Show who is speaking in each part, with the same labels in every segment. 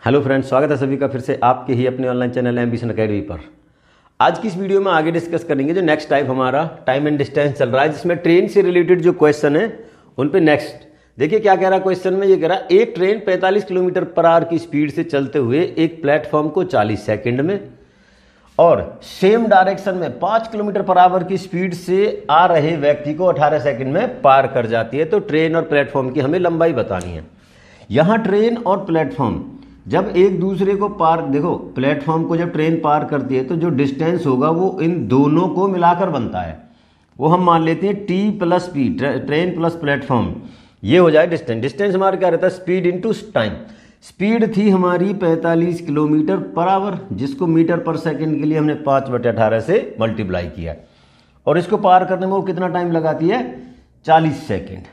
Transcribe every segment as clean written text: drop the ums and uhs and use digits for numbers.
Speaker 1: Hello friends, स्वागत है सभी का फिर से आपके ही अपने ऑनलाइन चैनल एम्बिशन अकेडमी पर। आज की इस वीडियो में आगे डिस्कस करेंगे जो नेक्स्ट टाइप हमारा टाइम एंड डिस्टेंस चल रहा है, जिसमें ट्रेन से रिलेटेड जो क्वेश्चन है उन पे नेक्स्ट देखिए क्या कह रहा है। क्वेश्चन में ये कह रहा है एक ट्रेन 45 किलोमीटर पर आवर की स्पीड से चलते हुए एक प्लेटफॉर्म को 40 सेकेंड में और सेम डायरेक्शन में 5 किलोमीटर पर आवर की स्पीड से आ रहे व्यक्ति को 18 सेकंड में पार कर जाती है। तो ट्रेन और प्लेटफॉर्म की हमें लंबाई बतानी है। यहाँ ट्रेन और प्लेटफॉर्म जब एक दूसरे को पार, देखो प्लेटफॉर्म को जब ट्रेन पार करती है तो जो डिस्टेंस होगा वो इन दोनों को मिलाकर बनता है। वो हम मान लेते हैं T plus P, train plus platform, ये हो जाए डिस्टेंस। डिस्टेंस हमारा क्या रहता है? Speed into time. स्पीड थी हमारी 45 किलोमीटर पर आवर, जिसको मीटर पर सेकंड के लिए हमने 5/18 से मल्टीप्लाई किया और इसको पार करने में वो कितना टाइम लगाती है? 40 सेकंड।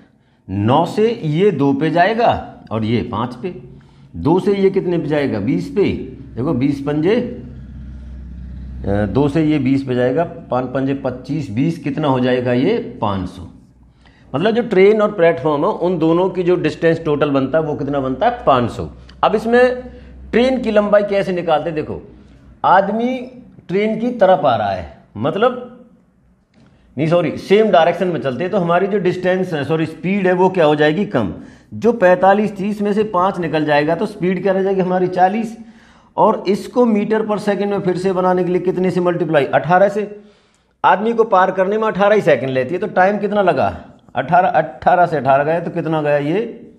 Speaker 1: 9 से ये 2 पे जाएगा और ये 5 पे। 2 से ये कितने पे जाएगा? 20 पे। देखो 20 पंजे 2 से ये 20 पे जाएगा, 5 पंजे 25, 20 कितना हो जाएगा? ये 500। मतलब जो ट्रेन और प्लेटफॉर्म है उन दोनों की जो डिस्टेंस टोटल बनता है वो कितना बनता है? 500। अब इसमें ट्रेन की लंबाई कैसे निकालते? देखो आदमी ट्रेन की तरफ आ रहा है, मतलब नहीं सॉरी सेम डायरेक्शन में चलते हैं तो हमारी जो डिस्टेंस है स्पीड है वो क्या हो जाएगी? कम। जो 45-30 में से 5 निकल जाएगा तो स्पीड क्या रह जाएगी हमारी? 40। और इसको मीटर पर सेकंड में फिर से बनाने के लिए कितने से मल्टीप्लाई? 18 से। आदमी को पार करने में 18 ही सेकंड लेती है तो टाइम कितना लगा? 18 से 18 गया तो कितना गया? ये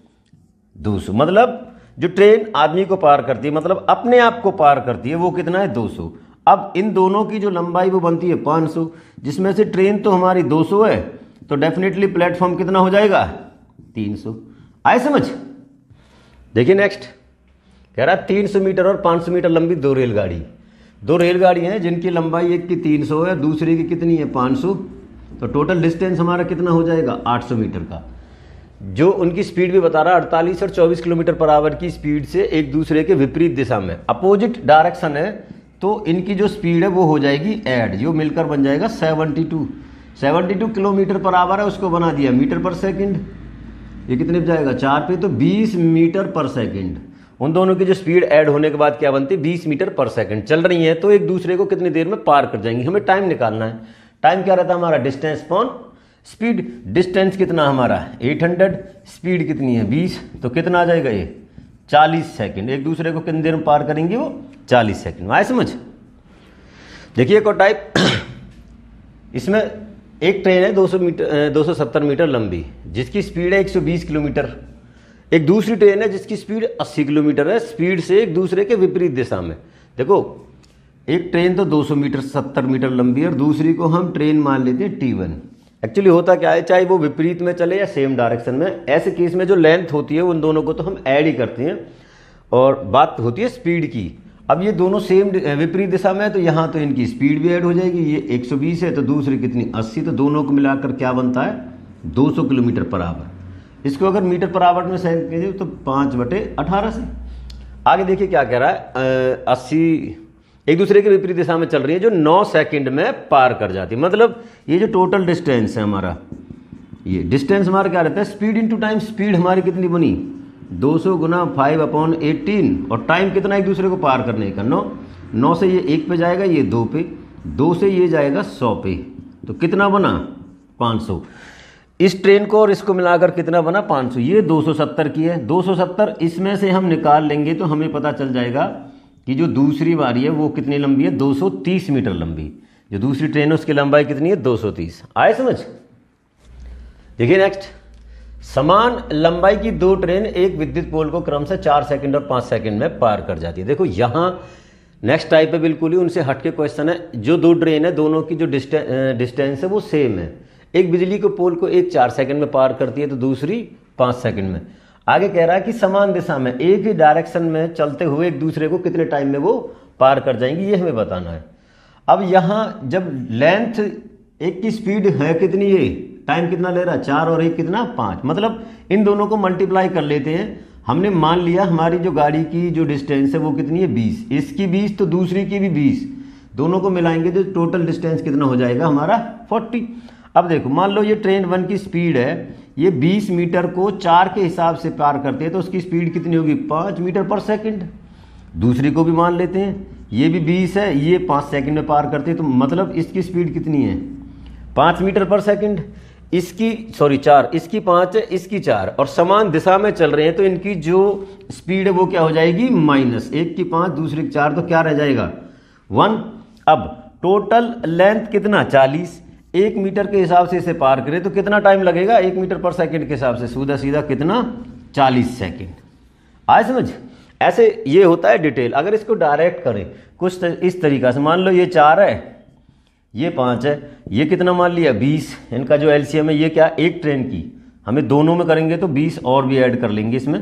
Speaker 1: 200। मतलब जो ट्रेन आदमी को पार करती है, मतलब अपने आप को पार करती है, वो कितना है? 200। अब इन दोनों की जो लंबाई वो बनती है 500, जिसमें से ट्रेन तो हमारी 200 है तो डेफिनेटली प्लेटफॉर्म कितना हो जाएगा? 300। आए समझ? देखिए नेक्स्ट कह रहा है 300 मीटर और 500 मीटर लंबी दो रेलगाड़ी हैं जिनकी लंबाई एक की 300 है, दूसरी की कितनी है? 500। तो टोटल डिस्टेंस हमारा कितना हो जाएगा? 800 मीटर का। जो उनकी स्पीड भी बता रहा है 48 और 24 किलोमीटर पर आवर की स्पीड से एक दूसरे के विपरीत दिशा में, अपोजिट डायरेक्शन है, तो इनकी जो स्पीड है वो हो जाएगी ऐड, जो मिलकर बन जाएगा 72 किलोमीटर पर आवर है, उसको बना दिया मीटर पर सेकंड। ये कितने पे जाएगा? 4 पे, तो 20 मीटर पर सेकंड। उन दोनों की जो स्पीड ऐड होने के बाद क्या बनती है? 20 मीटर पर सेकंड चल रही है तो एक दूसरे को कितनी देर में पार कर जाएंगी। हमें टाइम निकालना है। टाइम क्या रहता है हमारा? Distance upon speed. डिस्टेंस कितना हमारा? 800। स्पीड कितनी है? 20। तो कितना आ जाएगा? ये 40 सेकंड। एक दूसरे को कितनी देर में पार करेंगे? वो 40 सेकंड में। आए समझ? देखिए एक और टाइप, इसमें एक ट्रेन है 270 मीटर लंबी जिसकी स्पीड है 120 किलोमीटर। एक दूसरी ट्रेन है जिसकी स्पीड 80 किलोमीटर है, स्पीड से एक दूसरे के विपरीत दिशा में। देखो एक ट्रेन तो 270 मीटर लंबी है और दूसरी को हम ट्रेन मान लेते हैं T1। एक्चुअली होता क्या है, चाहे वो विपरीत में चले या सेम डायरेक्शन में, ऐसे केस में जो लेंथ होती है उन दोनों को तो हम ऐड ही करते हैं और बात होती है स्पीड की। अब ये दोनों सेम विपरीत दिशा में है तो यहाँ तो इनकी स्पीड भी ऐड हो जाएगी। ये 120 है तो दूसरी कितनी? 80। तो दोनों को मिलाकर क्या बनता है? 200 किलोमीटर पर आवर। इसको अगर मीटर पर आवर में सेकंड कीजिए तो 5/18 से। आगे देखिए क्या कह रहा है, 80 एक दूसरे के विपरीत दिशा में चल रही है जो 9 सेकंड में पार कर जाती है। मतलब ये जो टोटल डिस्टेंस है हमारा, ये डिस्टेंस हमारा क्या रहता है? Speed into time. स्पीड हमारी कितनी बनी? 200 गुना 5/18 और टाइम कितना एक दूसरे को पार करने का? 9 से ये 1 पे जाएगा, ये 2 पे, 2 से ये जाएगा 100 पे, तो कितना बना? 500। इस ट्रेन को और इसको मिलाकर कितना बना? 500। ये 270 की है। 270 इसमें से हम निकाल लेंगे तो हमें पता चल जाएगा कि जो दूसरी बारी है वो कितनी लंबी है? 230 मीटर लंबी। जो दूसरी ट्रेन है उसकी लंबाई कितनी है? 230। आए समझ? देखिए नेक्स्ट, समान लंबाई की दो ट्रेन एक विद्युत पोल को क्रम से 4 सेकंड और 5 सेकंड में पार कर जाती है। देखो यहाँ नेक्स्ट टाइप है, बिल्कुल ही उनसे हटके क्वेश्चन है। जो दो ट्रेन है दोनों की जो डिस्टेंस है वो सेम है। एक बिजली को पोल को एक 4 सेकंड में पार करती है तो दूसरी 5 सेकंड में। आगे कह रहा है कि समान दिशा में एक ही डायरेक्शन में चलते हुए एक दूसरे को कितने टाइम में वो पार कर जाएंगी, ये हमें बताना है। अब यहाँ जब लेंथ एक की स्पीड है कितनी, ये टाइम कितना ले रहा है? 4 और 1 कितना? 5। मतलब इन दोनों को मल्टीप्लाई कर लेते हैं। हमने मान लिया हमारी जो गाड़ी की जो डिस्टेंस है वो कितनी है? 20। इसकी 20 तो दूसरी की भी 20, दोनों को मिलाएंगे तो टोटल डिस्टेंस कितना हो जाएगा हमारा? 40। अब देखो मान लो ये ट्रेन 1 की स्पीड है, ये 20 मीटर को 4 के हिसाब से पार करते हैं तो उसकी स्पीड कितनी होगी? 5 मीटर पर सेकंड। दूसरी को भी मान लेते हैं, ये भी 20 है, ये 5 सेकंड में पार करते हैं, तो मतलब इसकी स्पीड कितनी है 5 मीटर पर सेकंड, इसकी 4, इसकी 5 है, इसकी 4, और समान दिशा में चल रहे हैं, तो इनकी जो स्पीड है वो क्या हो जाएगी माइनस, एक की 5 दूसरे की 4, तो क्या रह जाएगा 1। अब टोटल लेंथ कितना 40, 1 मीटर के हिसाब से इसे पार करें तो कितना टाइम लगेगा 1 मीटर पर सेकंड के हिसाब से, सीधा सीधा कितना 40 सेकंड। आए समझ? ऐसे ये होता है डिटेल। अगर इसको डायरेक्ट करें कुछ इस तरीका से, मान लो ये 4 है, ये 5 है, ये कितना मान लिया 20, इनका जो एलसीएम है ये क्या एक ट्रेन की, हमें दोनों में करेंगे तो 20 और भी ऐड कर लेंगे इसमें।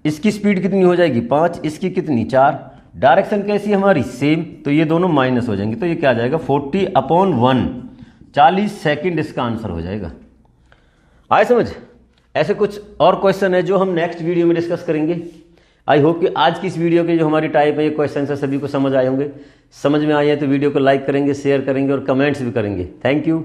Speaker 1: इसकी स्पीड कितनी हो जाएगी 5, इसकी कितनी 4, डायरेक्शन कैसी हमारी सेम, तो ये दोनों माइनस हो जाएंगे, तो ये क्या आ जाएगा 40/1, 40 सेकंड इसका आंसर हो जाएगा। आए समझ? ऐसे कुछ और क्वेश्चन है जो हम नेक्स्ट वीडियो में डिस्कस करेंगे। आई होप कि आज की इस वीडियो के जो हमारी टाइप है ये क्वेश्चन है सभी को समझ आए होंगे। समझ में आए हैं तो वीडियो को लाइक करेंगे, शेयर करेंगे और कमेंट्स भी करेंगे। Thank you.